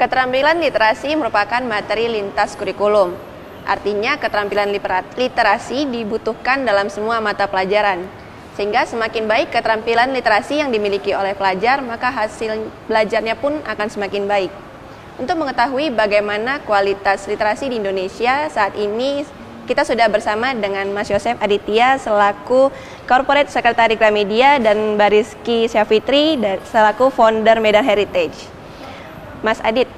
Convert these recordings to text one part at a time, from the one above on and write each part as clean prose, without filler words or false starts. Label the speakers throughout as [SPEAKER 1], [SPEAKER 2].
[SPEAKER 1] Keterampilan literasi merupakan materi lintas kurikulum. Artinya keterampilan literasi dibutuhkan dalam semua mata pelajaran. Sehingga semakin baik keterampilan literasi yang dimiliki oleh pelajar, maka hasil belajarnya pun akan semakin baik. Untuk mengetahui bagaimana kualitas literasi di Indonesia saat ini, kita sudah bersama dengan Mas Yosef Aditya selaku Corporate Secretary Gramedia dan Mbak Rizky Syafitri selaku founder Medan Heritage. Mas Adit,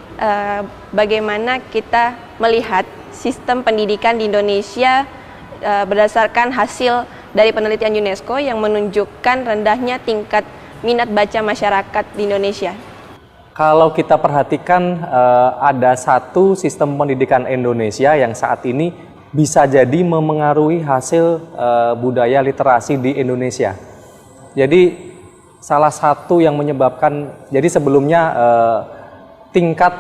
[SPEAKER 1] bagaimana kita melihat sistem pendidikan di Indonesia berdasarkan hasil dari penelitian UNESCO yang menunjukkan rendahnya tingkat minat baca masyarakat di Indonesia?
[SPEAKER 2] Kalau kita perhatikan ada satu sistem pendidikan Indonesia yang saat ini bisa jadi memengaruhi hasil budaya literasi di Indonesia. Jadi salah satu yang menyebabkan, jadi sebelumnya tingkat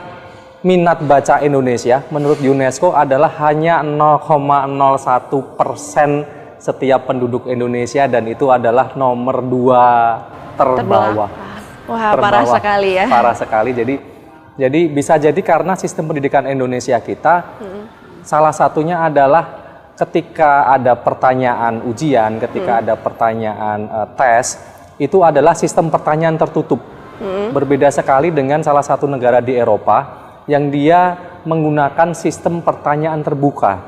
[SPEAKER 2] minat baca Indonesia menurut UNESCO adalah hanya 0,01% setiap penduduk Indonesia dan itu adalah nomor 2 terbawah.
[SPEAKER 1] Wah, parah sekali ya.
[SPEAKER 2] Parah sekali. Jadi bisa jadi karena sistem pendidikan Indonesia kita salah satunya adalah ketika ada pertanyaan ujian, ketika ada pertanyaan tes, itu adalah sistem pertanyaan tertutup. Berbeda sekali dengan salah satu negara di Eropa yang dia menggunakan sistem pertanyaan terbuka.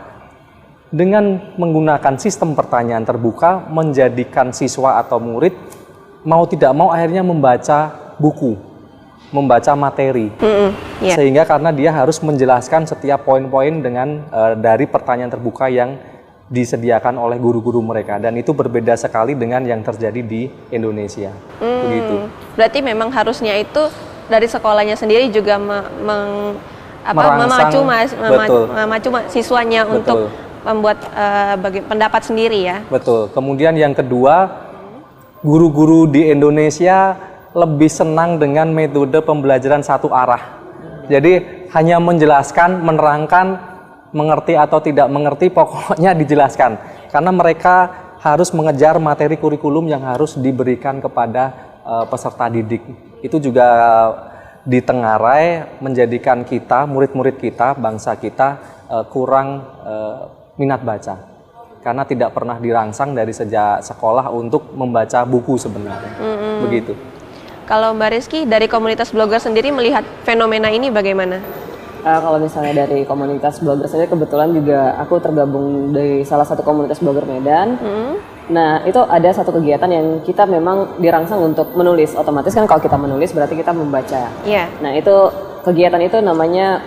[SPEAKER 2] Dengan menggunakan sistem pertanyaan terbuka, menjadikan siswa atau murid mau tidak mau akhirnya membaca buku, membaca materi. Sehingga karena dia harus menjelaskan setiap poin-poin dengan dari pertanyaan terbuka yang disediakan oleh guru-guru mereka, dan itu berbeda sekali dengan yang terjadi di Indonesia. Begitu.
[SPEAKER 1] Berarti memang harusnya itu dari sekolahnya sendiri juga memacu siswanya untuk membuat pendapat sendiri ya. Betul.
[SPEAKER 2] Kemudian yang kedua, guru-guru di Indonesia lebih senang dengan metode pembelajaran satu arah. Jadi hanya menjelaskan, menerangkan, mengerti atau tidak mengerti, pokoknya dijelaskan. Karena mereka harus mengejar materi kurikulum yang harus diberikan kepada peserta didik. Itu juga ditengarai menjadikan kita, murid-murid kita, bangsa kita kurang minat baca. Karena tidak pernah dirangsang dari sejak sekolah untuk membaca buku sebenarnya. Begitu.
[SPEAKER 1] Kalau Mbak Rizky dari komunitas blogger sendiri melihat fenomena ini bagaimana?
[SPEAKER 3] Kalau misalnya dari komunitas blogger saya, kebetulan juga aku tergabung dari salah satu komunitas blogger Medan. Nah, itu ada satu kegiatan yang kita memang dirangsang untuk menulis. Otomatis kan kalau kita menulis berarti kita membaca. Nah, itu kegiatan itu namanya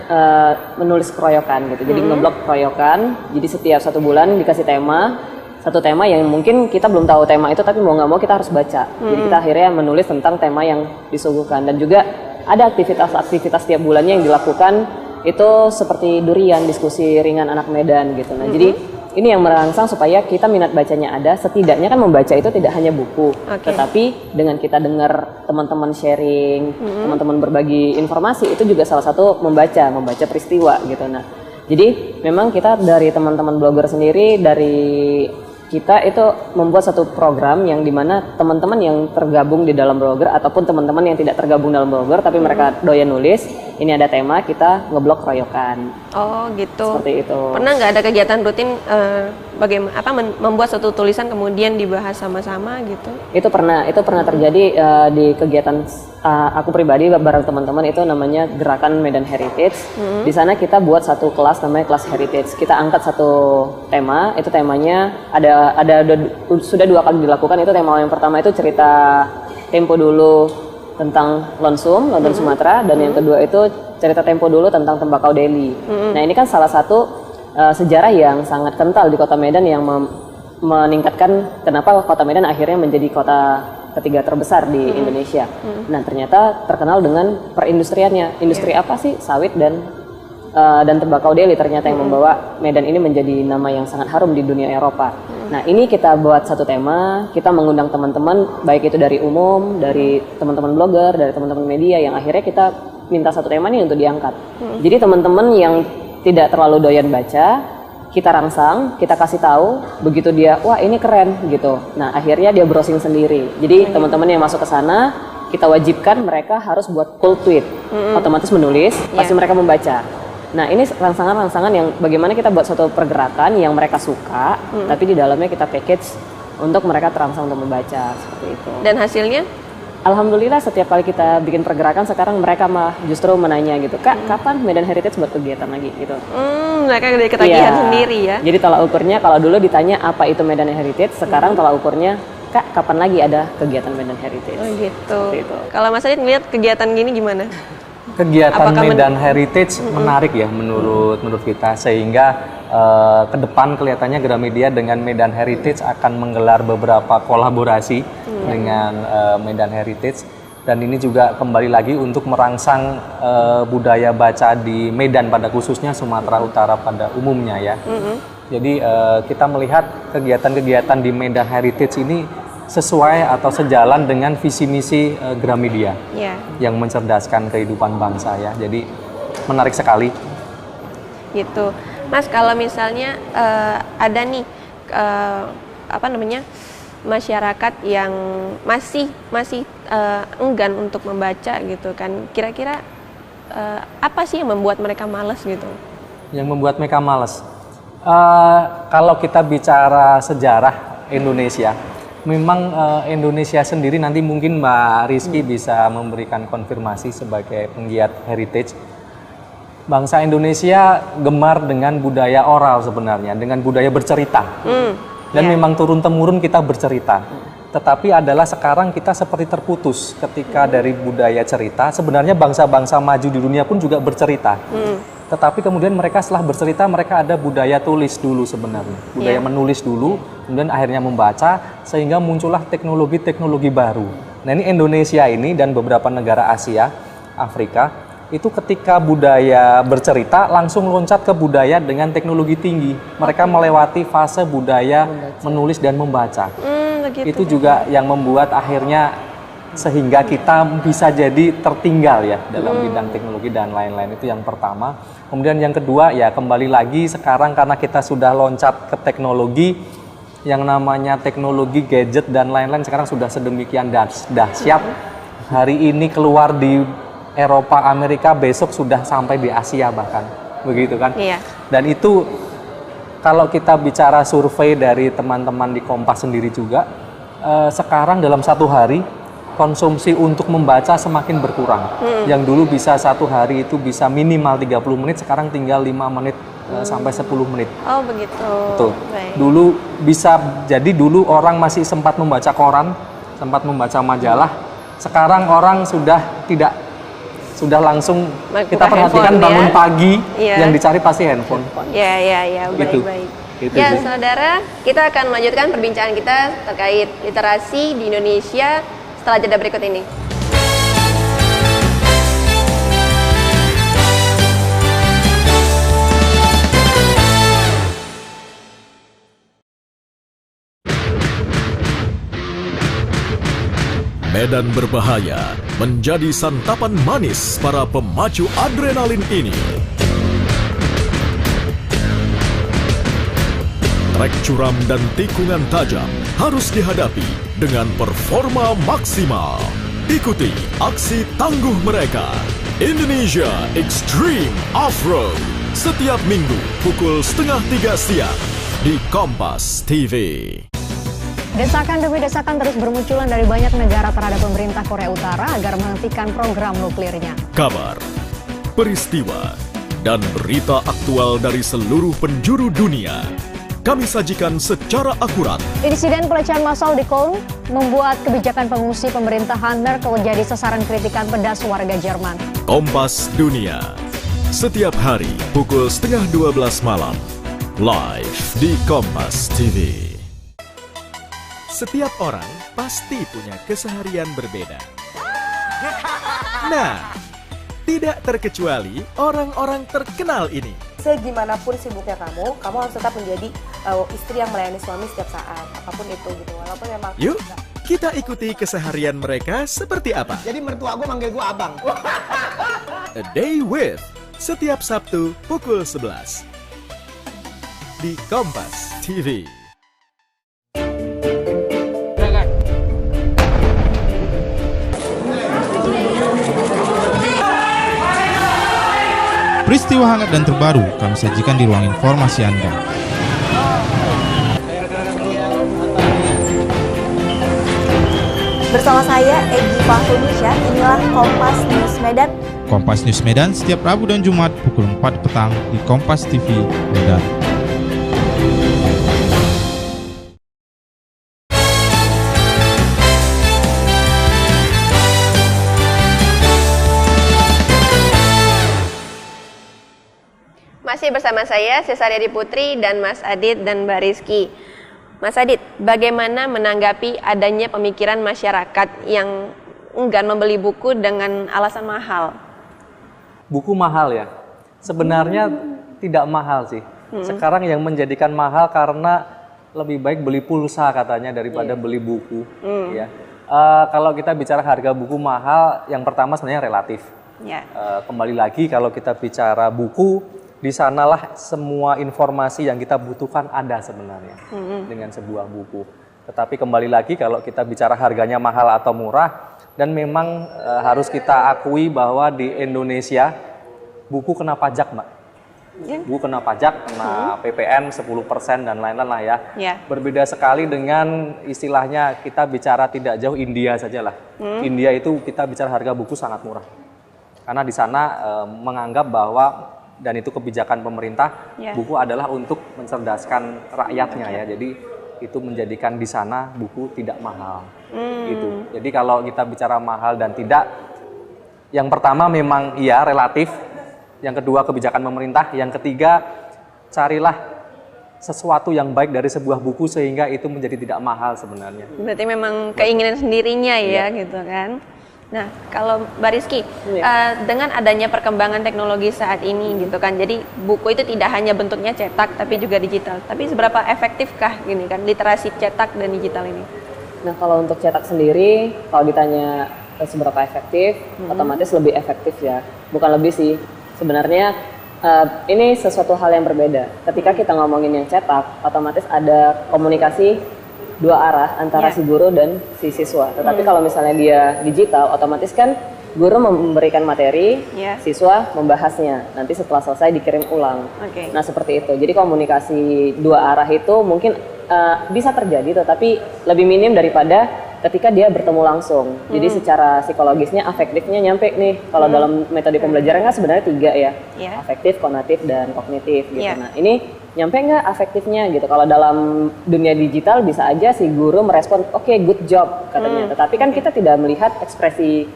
[SPEAKER 3] menulis keroyokan gitu. Jadi ngeblog keroyokan. Jadi setiap 1 bulan dikasih tema. Satu tema yang mungkin kita belum tahu tema itu, tapi mau nggak mau kita harus baca. Jadi kita akhirnya menulis tentang tema yang disuguhkan. Dan juga ada aktivitas-aktivitas tiap bulannya yang dilakukan, itu seperti durian, diskusi ringan anak Medan gitu. Nah, jadi ini yang merangsang supaya kita minat bacanya ada. Setidaknya kan membaca itu tidak hanya buku, tetapi dengan kita dengar teman-teman sharing, teman-teman berbagi informasi, itu juga salah satu membaca peristiwa gitu. Nah, jadi memang kita dari teman-teman blogger sendiri, dari kita itu membuat satu program yang dimana teman-teman yang tergabung di dalam blogger ataupun teman-teman yang tidak tergabung dalam blogger tapi mereka doyan nulis, ini ada tema, kita ngeblog keroyokan.
[SPEAKER 1] Oh gitu.
[SPEAKER 3] Seperti itu.
[SPEAKER 1] Pernah nggak ada kegiatan rutin membuat satu tulisan kemudian dibahas sama-sama gitu? Itu pernah
[SPEAKER 3] terjadi di kegiatan aku pribadi bareng teman-teman, itu namanya Gerakan Medan Heritage. Di sana kita buat satu kelas namanya kelas Heritage. Kita angkat satu tema, itu temanya sudah 2 kali dilakukan. Itu tema yang pertama itu cerita tempo dulu tentang Lonsum Sumatera, dan yang kedua itu cerita tempo dulu tentang tembakau Delhi. Nah, ini kan salah satu sejarah yang sangat kental di Kota Medan yang meningkatkan kenapa Kota Medan akhirnya menjadi kota ketiga terbesar di Indonesia. Nah, ternyata terkenal dengan perindustriannya. Industri apa sih? Sawit dan tembakau Delhi ternyata yang membawa Medan ini menjadi nama yang sangat harum di dunia Eropa. Nah, ini kita buat satu tema, kita mengundang teman-teman, baik itu dari umum, dari teman-teman blogger, dari teman-teman media, yang akhirnya kita minta satu tema nih untuk diangkat. Jadi teman-teman yang tidak terlalu doyan baca, kita rangsang, kita kasih tahu, begitu dia, wah ini keren gitu. Nah, akhirnya dia browsing sendiri. Jadi teman-teman yang masuk ke sana, kita wajibkan mereka harus buat full tweet, otomatis menulis, pasti mereka membaca. Nah ini rangsangan-rangsangan yang bagaimana kita buat suatu pergerakan yang mereka suka, tapi di dalamnya kita package untuk mereka terangsang untuk membaca, seperti itu.
[SPEAKER 1] Dan hasilnya?
[SPEAKER 3] Alhamdulillah setiap kali kita bikin pergerakan sekarang mereka mah justru menanya gitu, Kak kapan Medan Heritage buat kegiatan lagi gitu.
[SPEAKER 1] Mereka udah ketagihan sendiri ya.
[SPEAKER 3] Jadi tolak ukurnya kalau dulu ditanya apa itu Medan Heritage, sekarang tolak ukurnya Kak kapan lagi ada kegiatan Medan Heritage.
[SPEAKER 1] Oh gitu.
[SPEAKER 3] Gitu.
[SPEAKER 1] Kalau Mas Adit ngeliat kegiatan gini gimana?
[SPEAKER 2] Kegiatan
[SPEAKER 1] Apakah
[SPEAKER 2] Medan Heritage menarik ya menurut kita, sehingga ke depan kelihatannya Gramedia dengan Medan Heritage akan menggelar beberapa kolaborasi dengan Medan Heritage, dan ini juga kembali lagi untuk merangsang budaya baca di Medan pada khususnya Sumatera Utara pada umumnya ya. Jadi kita melihat kegiatan-kegiatan di Medan Heritage ini sesuai atau sejalan dengan visi misi Gramedia yang mencerdaskan kehidupan bangsa ya. Jadi menarik sekali.
[SPEAKER 1] Gitu. Mas, kalau misalnya ada nih masyarakat yang masih enggan untuk membaca gitu kan, kira-kira apa sih yang membuat mereka malas gitu? Yang
[SPEAKER 2] membuat mereka malas, kalau kita bicara sejarah Indonesia, memang Indonesia sendiri, nanti mungkin Mbak Rizky bisa memberikan konfirmasi sebagai penggiat heritage. Bangsa Indonesia gemar dengan budaya oral sebenarnya, dengan budaya bercerita. Dan memang turun-temurun kita bercerita. Tetapi adalah sekarang kita seperti terputus ketika dari budaya cerita. Sebenarnya bangsa-bangsa maju di dunia pun juga bercerita. Tetapi kemudian mereka setelah bercerita, mereka ada budaya tulis dulu sebenarnya. Budaya menulis dulu, kemudian akhirnya membaca, sehingga muncullah teknologi-teknologi baru. Nah ini Indonesia ini dan beberapa negara Asia, Afrika, itu ketika budaya bercerita langsung loncat ke budaya dengan teknologi tinggi. Mereka melewati fase budaya menulis dan membaca. Itu juga yang membuat akhirnya sehingga kita bisa jadi tertinggal ya dalam bidang teknologi dan lain-lain. Itu yang pertama. Kemudian yang kedua ya kembali lagi sekarang karena kita sudah loncat ke teknologi, yang namanya teknologi gadget dan lain-lain sekarang sudah sedemikian dahsyat. Hari ini keluar di Eropa, Amerika, besok sudah sampai di Asia bahkan, begitu kan? Iya. Dan itu kalau kita bicara survei dari teman-teman di Kompas sendiri juga, sekarang dalam satu hari konsumsi untuk membaca semakin berkurang. Yang dulu bisa satu hari itu bisa minimal 30 menit, sekarang tinggal 5 menit sampai 10 menit.
[SPEAKER 1] Oh begitu.
[SPEAKER 2] Tuh. Dulu bisa, jadi dulu orang masih sempat membaca koran, sempat membaca majalah. Sekarang orang sudah sudah langsung kita perhatikan bangun pagi yang dicari pasti handphone.
[SPEAKER 1] Ya, baik-baik.
[SPEAKER 2] Gitu
[SPEAKER 1] ya,
[SPEAKER 2] sih.
[SPEAKER 1] saudara, kita akan melanjutkan perbincangan kita terkait literasi di Indonesia setelah jeda berikut ini.
[SPEAKER 4] Medan berbahaya menjadi santapan manis para pemacu adrenalin ini. Trek curam dan tikungan tajam harus dihadapi dengan performa maksimal. Ikuti aksi tangguh mereka, Indonesia Extreme Off-Road, setiap minggu pukul 2:30 siang di Kompas TV.
[SPEAKER 5] Desakan demi desakan terus bermunculan dari banyak negara terhadap pemerintah Korea Utara agar menghentikan program nuklirnya.
[SPEAKER 4] Kabar, peristiwa, dan berita aktual dari seluruh penjuru dunia kami sajikan secara akurat.
[SPEAKER 5] Insiden pelecehan massal di Köln membuat kebijakan pengungsi pemerintahan Merkel jadi sasaran kritikan pedas warga Jerman.
[SPEAKER 4] Kompas Dunia, setiap hari pukul 11:30 malam, live di Kompas TV.
[SPEAKER 6] Setiap orang pasti punya keseharian berbeda. Nah, tidak terkecuali orang-orang terkenal ini.
[SPEAKER 7] Segimanapun sibuknya kamu harus tetap menjadi istri yang melayani suami setiap saat, apapun itu gitu. Walaupun memang.
[SPEAKER 6] Yuk, kita ikuti keseharian mereka seperti apa.
[SPEAKER 8] Jadi mertua gue manggil gue abang.
[SPEAKER 6] A Day With, setiap Sabtu pukul 11 di Kompas TV.
[SPEAKER 9] Peristiwa hangat dan terbaru kami sajikan di ruang informasi Anda.
[SPEAKER 10] Bersama saya, Egy Fahrunisha, inilah Kompas News Medan.
[SPEAKER 9] Kompas News Medan setiap Rabu dan Jumat pukul 4 petang di Kompas TV Medan.
[SPEAKER 1] Masih bersama saya, Cesaria Putri dan Mas Adit dan Mbak Rizky. Mas Adit, bagaimana menanggapi adanya pemikiran masyarakat yang enggan membeli buku dengan alasan mahal?
[SPEAKER 2] Buku mahal ya? Sebenarnya tidak mahal sih. Sekarang yang menjadikan mahal karena lebih baik beli pulsa katanya daripada beli buku. Ya. Kalau kita bicara harga buku mahal, yang pertama sebenarnya relatif. Kembali lagi kalau kita bicara buku, di sanalah semua informasi yang kita butuhkan ada sebenarnya dengan sebuah buku. Tetapi kembali lagi kalau kita bicara harganya mahal atau murah, dan memang harus kita akui bahwa di Indonesia buku kena pajak, Mbak. Buku kena pajak, kena PPN 10% dan lain-lain lah ya. Berbeda sekali dengan istilahnya kita bicara tidak jauh India saja lah. India itu kita bicara harga buku sangat murah. Karena di sana menganggap bahwa, dan itu kebijakan pemerintah, buku adalah untuk mencerdaskan rakyatnya ya. Jadi itu menjadikan di sana buku tidak mahal. Gitu. Jadi kalau kita bicara mahal dan tidak, yang pertama memang iya relatif, yang kedua kebijakan pemerintah, yang ketiga carilah sesuatu yang baik dari sebuah buku sehingga itu menjadi tidak mahal sebenarnya.
[SPEAKER 1] Berarti memang keinginan sendirinya ya gitu kan. Nah, kalau Mbak Rizky, dengan adanya perkembangan teknologi saat ini gitu kan, jadi buku itu tidak hanya bentuknya cetak tapi juga digital. Tapi seberapa efektifkah gini kan literasi cetak dan digital ini?
[SPEAKER 3] Nah, kalau untuk cetak sendiri, kalau ditanya seberapa efektif, otomatis lebih efektif ya. Bukan lebih sih. Sebenarnya ini sesuatu hal yang berbeda. Ketika kita ngomongin yang cetak, otomatis ada komunikasi dua arah antara si guru dan si siswa. Tetapi kalau misalnya dia digital, otomatis kan guru memberikan materi, siswa membahasnya. Nanti setelah selesai dikirim ulang. Nah seperti itu. Jadi komunikasi dua arah itu mungkin bisa terjadi, tetapi lebih minim daripada ketika dia bertemu langsung. Jadi secara psikologisnya, afektifnya nyampe nih. Kalau dalam metode pembelajaran kan sebenarnya 3 ya. Afektif, konatif, dan kognitif gitu. Nah ini nyampe nggak afektifnya gitu. Kalau dalam dunia digital bisa aja si guru merespon, oke, good job katanya. Tetapi kan kita tidak melihat ekspresi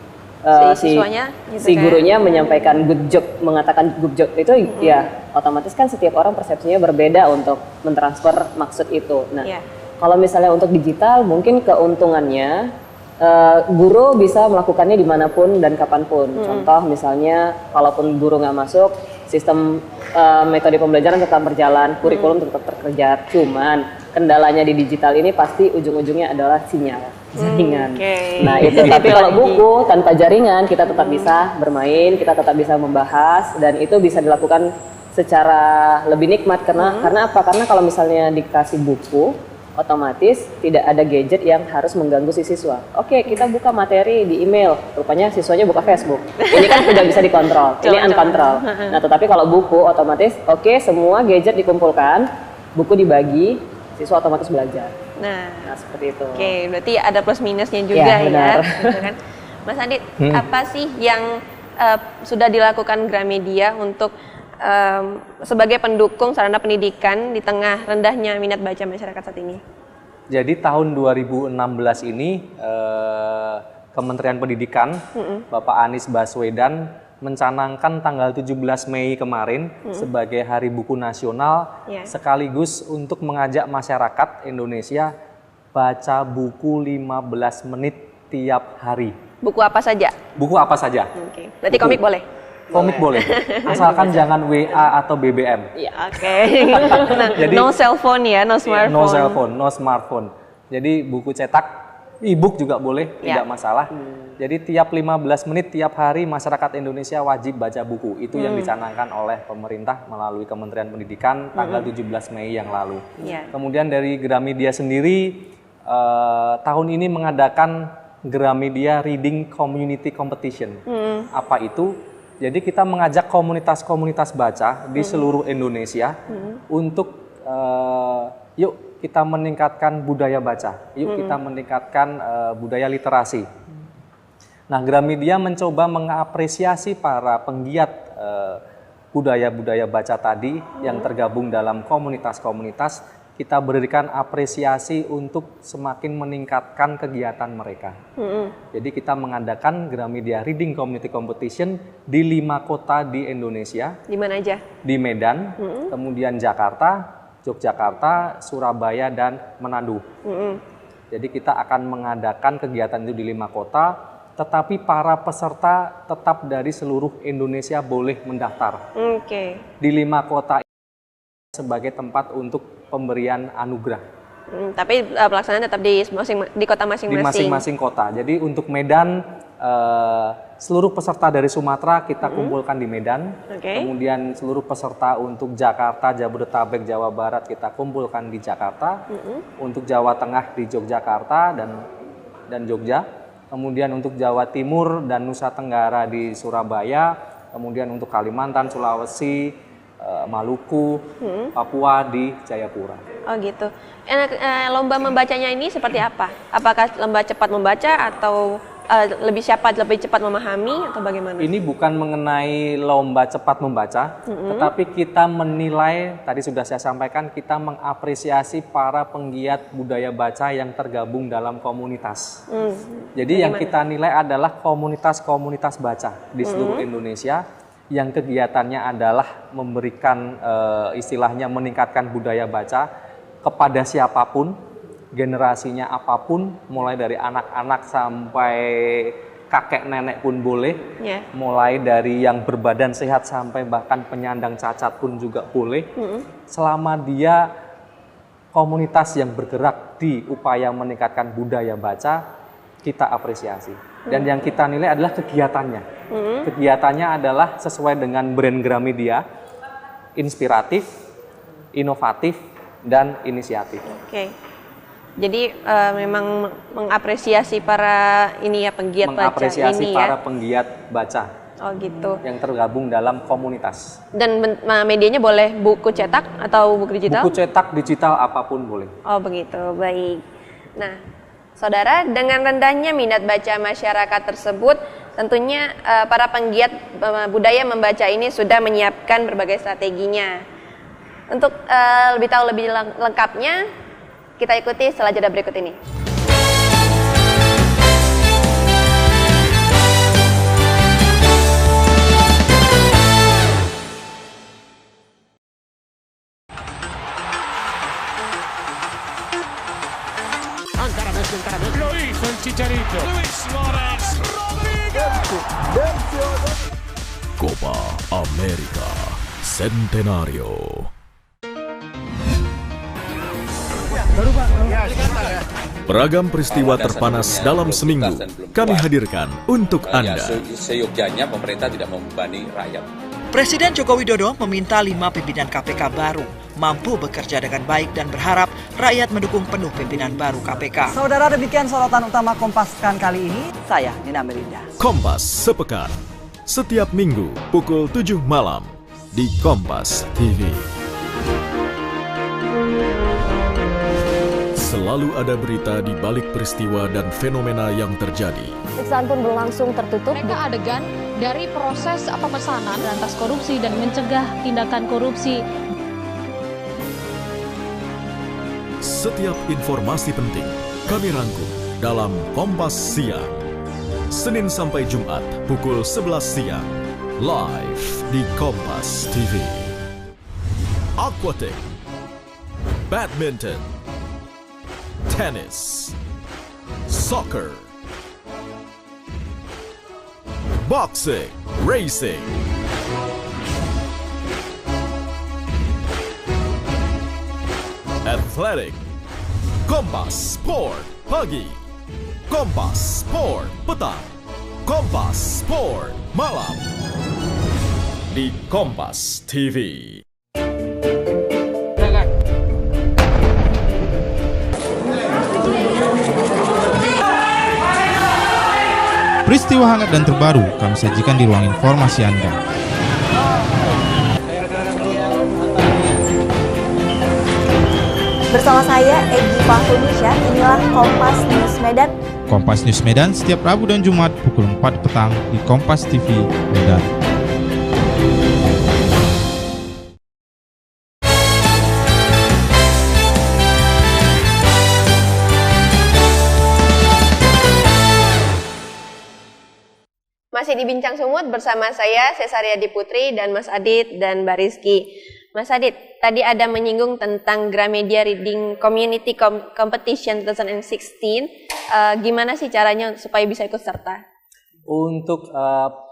[SPEAKER 3] si gurunya menyampaikan good job, mengatakan good job itu ya otomatis kan setiap orang persepsinya berbeda untuk mentransfer maksud itu. Nah kalau misalnya untuk digital mungkin keuntungannya guru bisa melakukannya dimanapun dan kapanpun. Contoh misalnya kalaupun guru nggak masuk, sistem metode pembelajaran tetap berjalan, kurikulum tetap terkejar. Cuman kendalanya di digital ini pasti ujung-ujungnya adalah sinyal, jaringan. Nah itu, tapi kalau buku tanpa jaringan kita tetap bisa bermain, kita tetap bisa membahas, dan itu bisa dilakukan secara lebih nikmat. Karena apa? Karena kalau misalnya dikasih buku, otomatis tidak ada gadget yang harus mengganggu si siswa. Oke, kita buka materi di email, rupanya siswanya buka Facebook. Ini kan tidak bisa dikontrol, ini uncontrol. Nah, tetapi kalau buku otomatis, oke, semua gadget dikumpulkan, buku dibagi, siswa otomatis belajar. Nah seperti itu. Oke,
[SPEAKER 1] berarti ada plus minusnya juga ya. Gitu kan. Mas Adit, apa sih yang sudah dilakukan Gramedia untuk sebagai pendukung sarana pendidikan di tengah rendahnya minat baca masyarakat saat ini?
[SPEAKER 2] Jadi tahun 2016 ini Kementerian Pendidikan, Bapak Anies Baswedan mencanangkan tanggal 17 Mei kemarin sebagai Hari Buku Nasional, sekaligus untuk mengajak masyarakat Indonesia baca buku 15 menit tiap hari.
[SPEAKER 1] Buku apa saja?
[SPEAKER 2] Buku apa saja.
[SPEAKER 1] Berarti komik boleh?
[SPEAKER 2] Komik boleh, asalkan jangan WA atau BBM.
[SPEAKER 1] Jadi no cellphone ya, no smartphone.
[SPEAKER 2] No smartphone. Jadi buku cetak, e-book juga boleh, tidak masalah. Jadi tiap 15 menit tiap hari masyarakat Indonesia wajib baca buku. Itu yang dicanangkan oleh pemerintah melalui Kementerian Pendidikan tanggal 17 Mei yang lalu. Kemudian dari Gramedia sendiri tahun ini mengadakan Gramedia Reading Community Competition. Apa itu? Jadi kita mengajak komunitas-komunitas baca di seluruh Indonesia untuk yuk kita meningkatkan budaya baca, yuk kita meningkatkan budaya literasi. Nah, Gramedia mencoba mengapresiasi para penggiat budaya-budaya baca tadi yang tergabung dalam komunitas-komunitas. Kita berikan apresiasi untuk semakin meningkatkan kegiatan mereka. Jadi kita mengadakan Gramedia Reading Community Competition di 5 kota di Indonesia.
[SPEAKER 1] Di mana aja? Di
[SPEAKER 2] Medan, kemudian Jakarta, Yogyakarta, Surabaya, dan Manado. Jadi kita akan mengadakan kegiatan itu di 5 kota, tetapi para peserta tetap dari seluruh Indonesia boleh mendaftar. Di 5 kota sebagai tempat untuk pemberian anugerah.
[SPEAKER 1] Tapi pelaksanaan tetap di kota masing-masing.
[SPEAKER 2] Di masing-masing kota. Jadi untuk Medan, seluruh peserta dari Sumatera kita kumpulkan di Medan. Kemudian seluruh peserta untuk Jakarta, Jabodetabek, Jawa Barat kita kumpulkan di Jakarta. Untuk Jawa Tengah di Yogyakarta dan Jogja. Kemudian untuk Jawa Timur dan Nusa Tenggara di Surabaya. Kemudian untuk Kalimantan, Sulawesi, Maluku, Papua di Jayapura.
[SPEAKER 1] Oh gitu. Lomba membacanya ini seperti apa? Apakah lomba cepat membaca atau lebih cepat memahami atau bagaimana?
[SPEAKER 2] Ini bukan mengenai lomba cepat membaca, tetapi kita menilai, tadi sudah saya sampaikan, kita mengapresiasi para penggiat budaya baca yang tergabung dalam komunitas. Jadi yang kita nilai adalah komunitas-komunitas baca di seluruh Indonesia yang kegiatannya adalah memberikan istilahnya meningkatkan budaya baca kepada siapapun, generasinya apapun, mulai dari anak-anak sampai kakek nenek pun boleh, mulai dari yang berbadan sehat sampai bahkan penyandang cacat pun juga boleh, selama dia komunitas yang bergerak di upaya meningkatkan budaya baca, kita apresiasi. Dan yang kita nilai adalah kegiatannya. Kegiatannya adalah sesuai dengan brand Gramedia, inspiratif, inovatif, dan inisiatif.
[SPEAKER 1] Jadi memang mengapresiasi para penggiat baca ini ya?
[SPEAKER 2] Mengapresiasi para penggiat baca.
[SPEAKER 1] Oh gitu.
[SPEAKER 2] Yang tergabung dalam komunitas.
[SPEAKER 1] Dan medianya boleh buku cetak atau buku digital?
[SPEAKER 2] Buku cetak, digital, apapun boleh.
[SPEAKER 1] Oh begitu, baik. Nah, saudara, dengan rendahnya minat baca masyarakat tersebut, tentunya para penggiat budaya membaca ini sudah menyiapkan berbagai strateginya. Untuk lebih tahu lebih lengkapnya, kita ikuti setelah jeda berikut ini.
[SPEAKER 11] Lo hizo el Chicharito. Luis Suárez.
[SPEAKER 4] Copa América Centenario. Beragam peristiwa terpanas dalam seminggu kami hadirkan untuk Anda.
[SPEAKER 12] Seyogyanya pemerintah tidak membebani rakyat.
[SPEAKER 13] Presiden Joko Widodo meminta 5 pimpinan KPK baru mampu bekerja dengan baik dan berharap rakyat mendukung penuh pimpinan baru KPK.
[SPEAKER 14] Saudara, demikian sorotan utama Kompaskan kali ini. Saya Nina Melinda.
[SPEAKER 4] Kompas Sepekan, setiap minggu pukul 7 malam di Kompas TV. Selalu ada berita di balik peristiwa dan fenomena yang terjadi.
[SPEAKER 5] Pemeriksaan pun berlangsung tertutup.
[SPEAKER 15] Mereka adegan dari proses pemesanan berantas korupsi dan mencegah tindakan korupsi.
[SPEAKER 4] Setiap informasi penting kami rangkum dalam Kompas Siang. Senin sampai Jumat pukul 11 siang. Live di Kompas TV. Aquatic, badminton, tennis, soccer, boxing, racing, athletic, Kompas Sport pagi, Kompas Sport petang, Kompas Sport malam di Kompas TV.
[SPEAKER 9] Peristiwa hangat dan terbaru kami sajikan di ruang informasi Anda.
[SPEAKER 10] Bersama saya Egy Fahrunisha, inilah Kompas News Medan.
[SPEAKER 9] Kompas News Medan setiap Rabu dan Jumat pukul 4 petang di Kompas TV Medan.
[SPEAKER 1] Masih di Bincang Sumut bersama saya, Cesaria Diputri, dan Mas Adit dan Mbak Rizky. Mas Adit, tadi ada menyinggung tentang Gramedia Reading Community Competition 2016. Gimana sih caranya supaya bisa ikut serta?
[SPEAKER 2] Untuk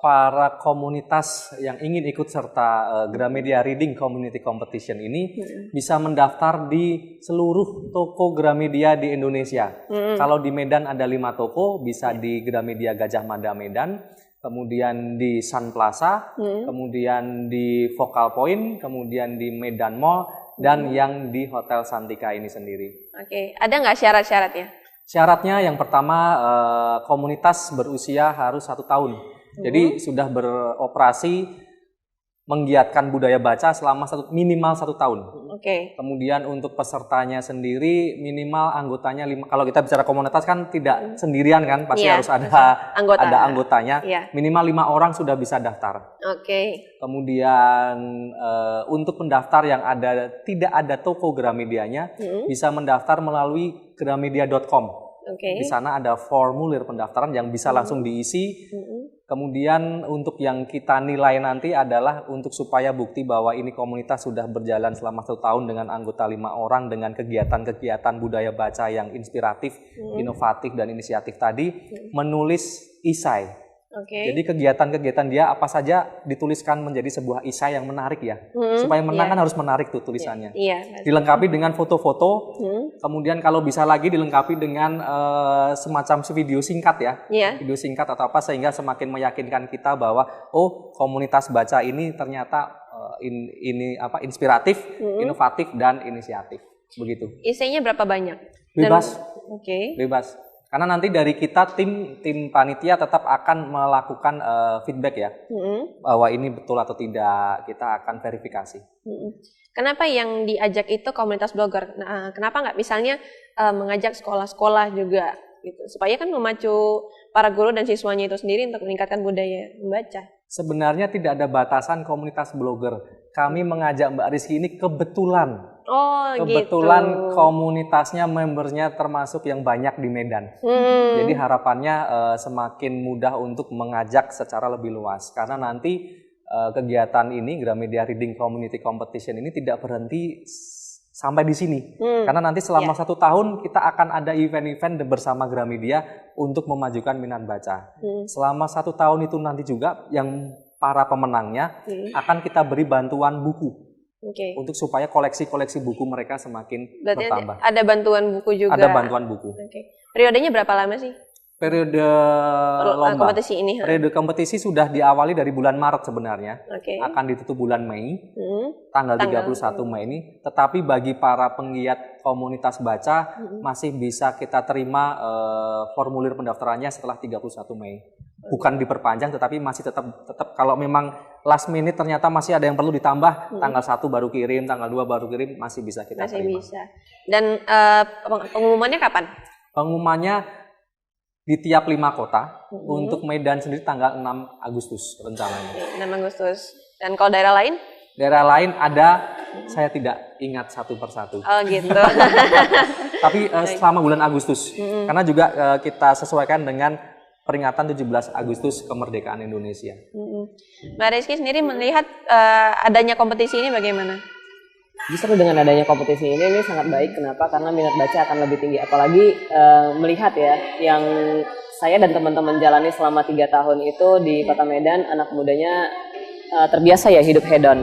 [SPEAKER 2] para komunitas yang ingin ikut serta Gramedia Reading Community Competition ini bisa mendaftar di seluruh toko Gramedia di Indonesia. Kalau di Medan ada 5 toko, bisa di Gramedia Gajah Mada Medan, kemudian di Sun Plaza, kemudian di Focal Point, kemudian di Medan Mall, dan yang di Hotel Santika ini sendiri.
[SPEAKER 1] Oke, ada nggak syarat-syaratnya?
[SPEAKER 2] Syaratnya yang pertama komunitas berusia harus 1 tahun. Jadi sudah beroperasi menggiatkan budaya baca selama minimal 1 tahun.
[SPEAKER 1] Oke.
[SPEAKER 2] Kemudian untuk pesertanya sendiri minimal anggotanya 5. Kalau kita bicara komunitas kan tidak sendirian kan, pasti harus ada anggotanya. Minimal 5 orang sudah bisa daftar.
[SPEAKER 1] Oke.
[SPEAKER 2] Kemudian untuk pendaftar yang tidak ada toko Gramedianya, bisa mendaftar melalui gramedia.com. Di sana ada formulir pendaftaran yang bisa langsung diisi. Kemudian untuk yang kita nilai nanti adalah untuk supaya bukti bahwa ini komunitas sudah berjalan selama 1 tahun dengan anggota 5 orang dengan kegiatan-kegiatan budaya baca yang inspiratif, inovatif dan inisiatif tadi, menulis isai. Jadi kegiatan-kegiatan dia apa saja dituliskan menjadi sebuah isai yang menarik ya. Supaya menang kan harus menarik tuh tulisannya. Dilengkapi dengan foto-foto, kemudian kalau bisa lagi dilengkapi dengan semacam video singkat ya. Video singkat atau apa sehingga semakin meyakinkan kita bahwa komunitas baca ini ternyata inspiratif, inovatif dan inisiatif. Begitu.
[SPEAKER 1] Isinya berapa banyak?
[SPEAKER 2] Bebas. Bebas. Karena nanti dari kita tim panitia tetap akan melakukan feedback ya, bahwa ini betul atau tidak, kita akan verifikasi.
[SPEAKER 1] Kenapa yang diajak itu komunitas blogger? Nah, kenapa nggak misalnya mengajak sekolah-sekolah juga, gitu, supaya kan memacu para guru dan siswanya itu sendiri untuk meningkatkan budaya membaca?
[SPEAKER 2] Sebenarnya tidak ada batasan komunitas blogger. Kami mengajak Mbak Rizky ini kebetulan. Kebetulan komunitasnya, membernya termasuk yang banyak di Medan. Jadi harapannya semakin mudah untuk mengajak secara lebih luas. Karena nanti kegiatan ini, Gramedia Reading Community Competition ini tidak berhenti sampai di sini. Karena nanti selama 1 tahun kita akan ada event-event bersama Gramedia untuk memajukan minat baca. Selama 1 tahun itu nanti juga yang para pemenangnya akan kita beri bantuan buku. Untuk supaya koleksi-koleksi buku mereka semakin bertambah.
[SPEAKER 1] Ada bantuan buku juga?
[SPEAKER 2] Ada bantuan buku.
[SPEAKER 1] Periodenya berapa lama sih?
[SPEAKER 2] Periode lomba.
[SPEAKER 1] Kompetisi ini?
[SPEAKER 2] Periode kompetisi sudah diawali dari bulan Maret sebenarnya. Akan ditutup bulan Mei, tanggal 31 Mei ini. Tetapi bagi para penggiat komunitas baca, masih bisa kita terima formulir pendaftarannya setelah 31 Mei. Bukan diperpanjang, tetapi masih tetap kalau memang last minute ternyata masih ada yang perlu ditambah, tanggal 1 baru kirim, tanggal 2 baru kirim, masih bisa kita terima.
[SPEAKER 1] Bisa. Dan pengumumannya kapan?
[SPEAKER 2] Pengumumannya di tiap 5 kota. Untuk Medan sendiri tanggal 6 Agustus rencananya.
[SPEAKER 1] 6 Agustus. Dan kalau daerah lain?
[SPEAKER 2] Daerah lain ada, saya tidak ingat satu persatu.
[SPEAKER 1] Oh gitu.
[SPEAKER 2] Tapi selama bulan Agustus. Karena juga kita sesuaikan dengan peringatan 17 Agustus kemerdekaan Indonesia.
[SPEAKER 1] Mbak Rizky sendiri melihat adanya kompetisi ini bagaimana?
[SPEAKER 3] Justru dengan adanya kompetisi ini sangat baik. Kenapa? Karena minat baca akan lebih tinggi. Apalagi melihat ya, yang saya dan teman-teman jalani selama 3 tahun itu di Kota Medan, anak mudanya terbiasa ya hidup hedon.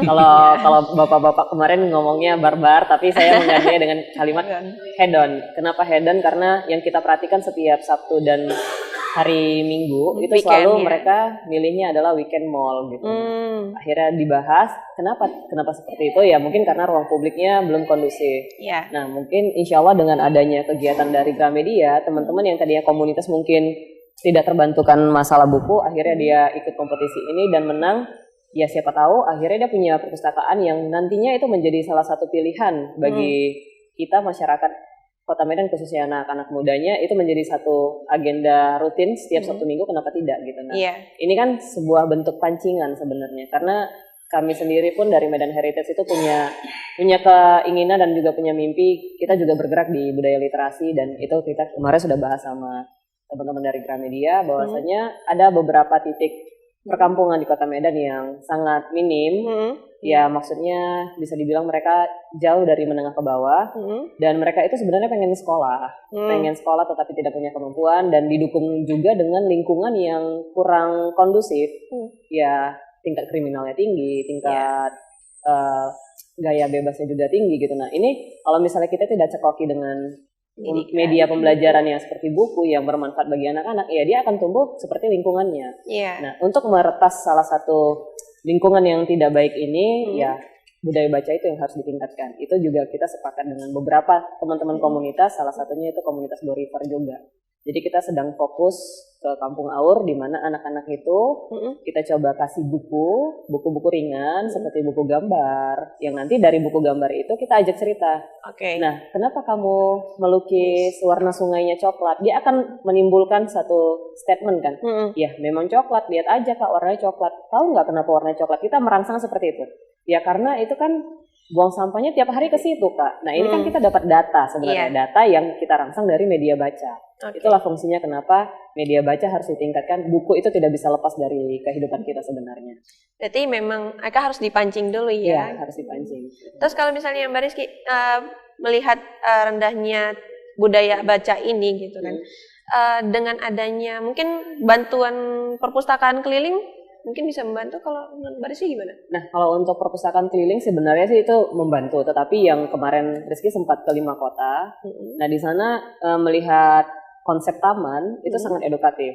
[SPEAKER 3] Kalau bapak-bapak kemarin ngomongnya barbar, tapi saya menggantinya dengan kalimat hedon. Kenapa hedon? Karena yang kita perhatikan setiap Sabtu dan hari Minggu itu selalu mereka milihnya adalah weekend mall gitu. Akhirnya dibahas kenapa seperti itu ya, mungkin karena ruang publiknya belum kondusif. Nah mungkin insya Allah dengan adanya kegiatan dari Gramedia, teman-teman yang tadinya komunitas mungkin tidak terbantukan masalah buku, akhirnya dia ikut kompetisi ini dan menang. Ya siapa tahu akhirnya dia punya perpustakaan yang nantinya itu menjadi salah satu pilihan bagi kita masyarakat Kota Medan, khususnya anak-anak mudanya, itu menjadi satu agenda rutin setiap Sabtu Minggu, kenapa tidak gitu. Nah, ini kan sebuah bentuk pancingan sebenarnya, karena kami sendiri pun dari Medan Heritage itu punya keinginan dan juga punya mimpi, kita juga bergerak di budaya literasi, dan itu kita kemarin sudah bahas sama teman-teman dari Gramedia bahwasanya ada beberapa titik perkampungan di Kota Medan yang sangat minim, ya maksudnya bisa dibilang mereka jauh dari menengah ke bawah, dan mereka itu sebenarnya pengen sekolah tetapi tidak punya kemampuan, dan didukung juga dengan lingkungan yang kurang kondusif, ya tingkat kriminalnya tinggi, tingkat gaya bebasnya juga tinggi gitu. Nah ini kalau misalnya kita tidak cekoki dengan media pembelajaran yang seperti buku yang bermanfaat bagi anak-anak, ya dia akan tumbuh seperti lingkungannya. Nah, untuk meretas salah satu lingkungan yang tidak baik ini, ya budaya baca itu yang harus ditingkatkan. Itu juga kita sepakat dengan beberapa teman-teman komunitas, salah satunya itu komunitas Go River juga. Jadi kita sedang fokus ke Kampung Aur, di mana anak-anak itu kita coba kasih buku-buku ringan seperti buku gambar, yang nanti dari buku gambar itu kita ajak cerita. Nah, kenapa kamu melukis warna sungainya coklat? Dia akan menimbulkan satu statement kan? Ya, memang coklat, lihat aja Kak warnanya coklat. Tahu nggak kenapa warnanya coklat? Kita merangsang seperti itu. Ya karena itu kan buang sampahnya tiap hari ke situ Kak. Nah ini kan kita dapat data sebenarnya, data yang kita rangsang dari media baca. Itulah fungsinya kenapa media baca harus ditingkatkan. Buku itu tidak bisa lepas dari kehidupan kita sebenarnya.
[SPEAKER 1] Berarti memang mereka harus dipancing dulu ya?
[SPEAKER 3] Iya, harus dipancing.
[SPEAKER 1] Terus kalau misalnya Mbak Rizky melihat rendahnya budaya baca ini gitu kan, dengan adanya mungkin bantuan perpustakaan keliling, mungkin bisa membantu. Kalau Mbak Rizky gimana? Nah,
[SPEAKER 3] kalau untuk perpustakaan keliling sebenarnya sih itu membantu. Tetapi yang kemarin Rizky sempat ke 5 kota. Nah, di sana melihat konsep taman itu sangat edukatif.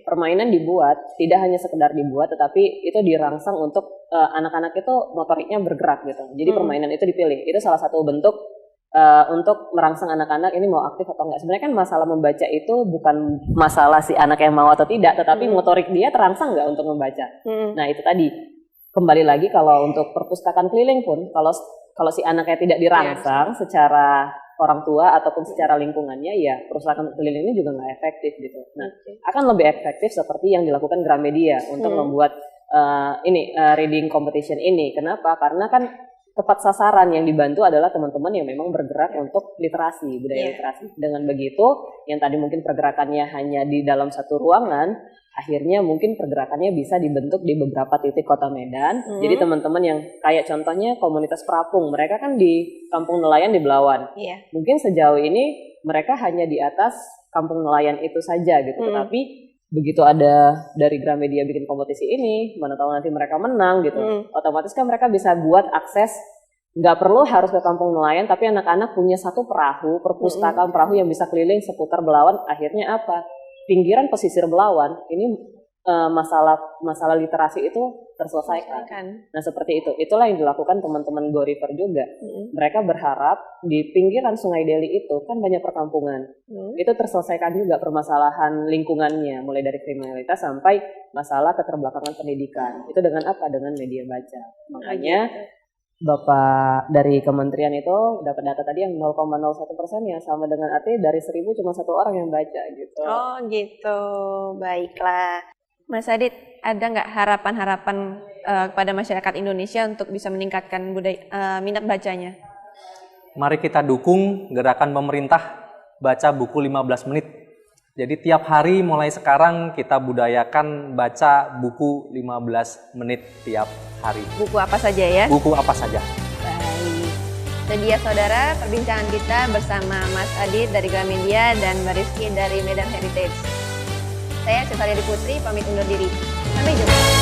[SPEAKER 3] Permainan dibuat, tidak hanya sekedar dibuat, tetapi itu dirangsang untuk anak-anak itu motoriknya bergerak gitu. Jadi permainan itu dipilih. Itu salah satu bentuk untuk merangsang anak-anak ini mau aktif atau enggak. Sebenarnya kan masalah membaca itu bukan masalah si anak yang mau atau tidak, tetapi motorik dia terangsang nggak untuk membaca. Nah itu tadi, kembali lagi kalau untuk perpustakaan keliling pun, kalau si anaknya tidak dirangsang secara orang tua ataupun secara lingkungannya, ya perpustakaan keliling ini juga nggak efektif gitu. Nah akan lebih efektif seperti yang dilakukan Gramedia untuk membuat reading competition ini. Kenapa? Karena kan tepat sasaran yang dibantu adalah teman-teman yang memang bergerak untuk literasi, budaya literasi. Dengan begitu, yang tadi mungkin pergerakannya hanya di dalam satu ruangan, akhirnya mungkin pergerakannya bisa dibentuk di beberapa titik Kota Medan. Jadi teman-teman yang kayak contohnya komunitas Prapung, mereka kan di Kampung Nelayan di Belawan. Mungkin sejauh ini mereka hanya di atas Kampung Nelayan itu saja gitu, tetapi begitu ada dari Gramedia bikin kompetisi ini, mana tahu nanti mereka menang gitu, otomatis kan mereka bisa buat akses, nggak perlu harus ke Kampung Nelayan, tapi anak-anak punya satu perahu, perpustakaan perahu yang bisa keliling seputar Belawan. Akhirnya apa? Pinggiran pesisir Belawan ini masalah literasi itu terselesaikan. Nah seperti itu, itulah yang dilakukan teman-teman Go River juga. Mereka berharap di pinggiran Sungai Deli itu kan banyak perkampungan, itu terselesaikan juga permasalahan lingkungannya, mulai dari kriminalitas sampai masalah keterbelakangan pendidikan. Itu dengan apa? Dengan media baca. Makanya Bapak dari kementerian itu dapat data tadi yang 0,01% yang sama dengan arti dari 1000 cuma 1 orang yang baca gitu.
[SPEAKER 1] Oh gitu, baiklah. Mas Adit, ada nggak harapan-harapan kepada masyarakat Indonesia untuk bisa meningkatkan minat bacanya?
[SPEAKER 2] Mari kita dukung gerakan pemerintah baca buku 15 menit. Jadi tiap hari mulai sekarang kita budayakan baca buku 15 menit tiap hari.
[SPEAKER 1] Buku apa saja ya?
[SPEAKER 2] Buku apa saja.
[SPEAKER 1] Baik. Itu dia saudara perbincangan kita bersama Mas Adit dari Gramedia dan Mbak Rizky dari Medan Heritage. Saya Cesaria Putri pamit undur diri. Sampai jumpa.